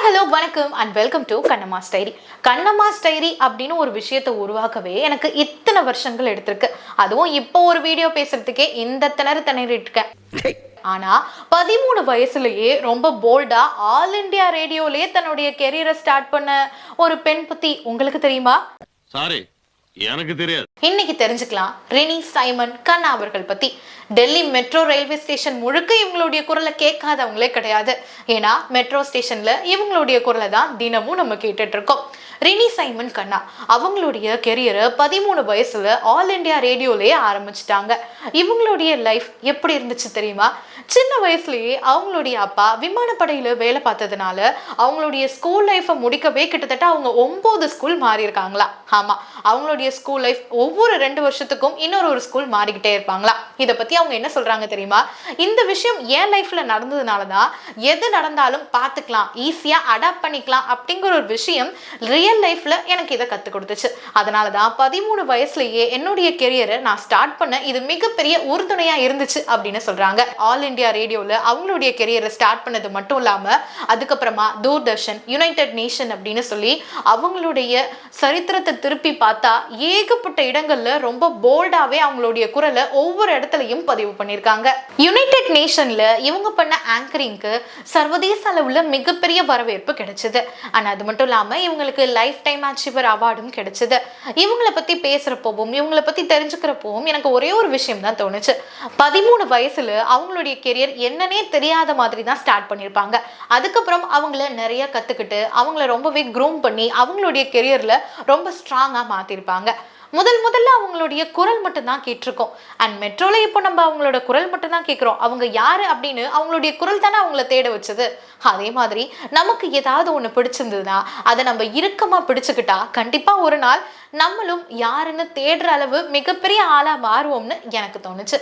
Hello வணக்கம் and welcome to Kannamma's diary. Kannamma's diary அப்படின்னு ஒரு விஷயத்தை உருவாக்கவே எனக்கு இத்தனை வருஷங்கள் எடுத்திருக்கு. அதுவும் இப்போ ஒரு வீடியோ பேசுறதுக்கே இந்த திணறிட்டு இருக்கேன். ஆனா 13 வயசுலயே ரொம்ப போல்டா ஆல் இண்டியா ரேடியோலயே தன்னுடைய கெரியரை ஸ்டார்ட் பண்ண ஒரு பெண் பத்தி உங்களுக்கு தெரியுமா? சாரி, எனக்கு தெரியாது. இன்னைக்கு தெரிஞ்சுக்கலாம் ரினி சைமன் கண்ணா அவர்கள் பத்தி. டெல்லி மெட்ரோ ரயில்வே ஸ்டேஷன் முழுக்க இவங்களுடைய குரலை கேட்காதவங்களே கிடையாது. ஏன்னா மெட்ரோ ஸ்டேஷன்ல இவங்களுடைய குரலை தான் தினமும் நம்ம கேட்டுட்டு இருக்கோம். ரினி சைமன் கண்ணா அவங்களுடைய கெரியரை 13 வயசுல ஆல் இண்டியா ரேடியோலயே ஆரம்பிச்சிட்டாங்க. இவங்களுடைய லைஃப் எப்படி இருந்துச்சு தெரியுமா? சின்ன வயசுலயே அவங்களுடைய அப்பா விமானப்படையில வேலை பார்த்ததுனால அவங்களுடைய ஸ்கூல் லைஃபை முடிக்கவே கிட்டத்தட்ட அவங்க 9 ஸ்கூல் மாறி இருக்காங்களா. ஆமா, அவங்களுடைய ஸ்கூல் லைஃப் ஒவ்வொரு 2 வருஷத்துக்கும் இன்னொரு ஸ்கூல் மாறிக்கிட்டே இருப்பாங்களா. இதை பத்தி அவங்க என்ன சொல்றாங்க தெரியுமா? இந்த விஷயம் என் லைஃப்ல நடந்ததுனாலதான் எது நடந்தாலும் பார்த்துக்கலாம், ஈஸியா அடாப்ட் பண்ணிக்கலாம் அப்படிங்கிற ஒரு விஷயம் ரியல் லைஃப்ல எனக்கு இதை கற்றுக் கொடுத்துச்சு. அதனாலதான் 13 வயசுலயே என்னுடைய கெரியரை நான் ஸ்டார்ட் பண்ண இது மிகப்பெரிய உறுதுணையா இருந்துச்சு அப்படின்னு சொல்றாங்க. ஆல் இண்டியா ரேடியோல அவங்களுடைய கெரியரை ஸ்டார்ட் பண்ணது மட்டும் இல்லாம அதுக்கப்புறமா தூர்தர்ஷன், யுனைடெட் நேஷன் அப்படின்னு சொல்லி அவங்களுடைய சரித்திரத்தை திருப்பி பார்த்தா ஏகப்பட்ட இடங்கள்ல ரொம்ப போல்டாவே அவங்களுடைய குரலை ஒவ்வொரு இடத்துலையும் பதிவு பண்ணியிருக்காங்க. யுனைடெட் நேஷன்ல இவங்க பண்ண ஆங்கரிங்க்கு சர்வதேச அளவுல மிகப்பெரிய வரவேற்பு கிடைச்சது. ஆனா அது மட்டும் இல்லாம இவங்களுக்கு லைஃப் டைம் அச்சீவர் அவார்டும் கிடைச்சது. இவங்களை பத்தி பேசுறப்போவும் இவங்களை பத்தி தெரிஞ்சுக்கிறப்போவும் எனக்கு ஒரே ஒரு விஷயம் தான் தோணுச்சு. 13 வயசுல அவங்களுடைய கெரியர் என்னன்னே தெரியாத மாதிரி தான் ஸ்டார்ட் பண்ணியிருப்பாங்க. அதுக்கப்புறம் அவங்கள நிறைய கத்துக்கிட்டு அவங்கள ரொம்பவே க்ரூம் பண்ணி அவங்களுடைய கெரியர்ல ரொம்ப ஸ்ட்ராங்கா மாத்திருப்பாங்க. முதல்ல அவங்களுடைய குரல் மட்டும் தான் கேட்டிருக்கோம். அண்ட் மெட்ரோல இப்போ நம்ம அவங்களோட குரல் மட்டும் தான் கேட்கிறோம். அவங்க யாரு அப்படின்னு அவங்களுடைய குரல் தானே அவங்கள தேட வச்சது. அதே மாதிரி நமக்கு ஏதாவது ஒண்ணு பிடிச்சிருந்ததுன்னா அதை நம்ம இறுக்கமா பிடிச்சுக்கிட்டா கண்டிப்பா ஒரு நாள் நம்மளும் யாருன்னு தேடுற அளவு மிகப்பெரிய ஆளா மாறுவோம்னு எனக்கு தோணுச்சு.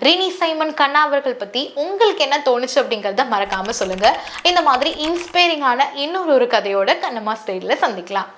ரினி சைமன் கண்ணா அவர்கள் பத்தி உங்களுக்கு என்ன தோணுச்சு அப்படிங்கறத மறக்காம சொல்லுங்க. இந்த மாதிரி இன்ஸ்பைரிங்கான இன்னொரு கதையோட கண்ணம்மாஸ் டைரியில சந்திக்கலாம்.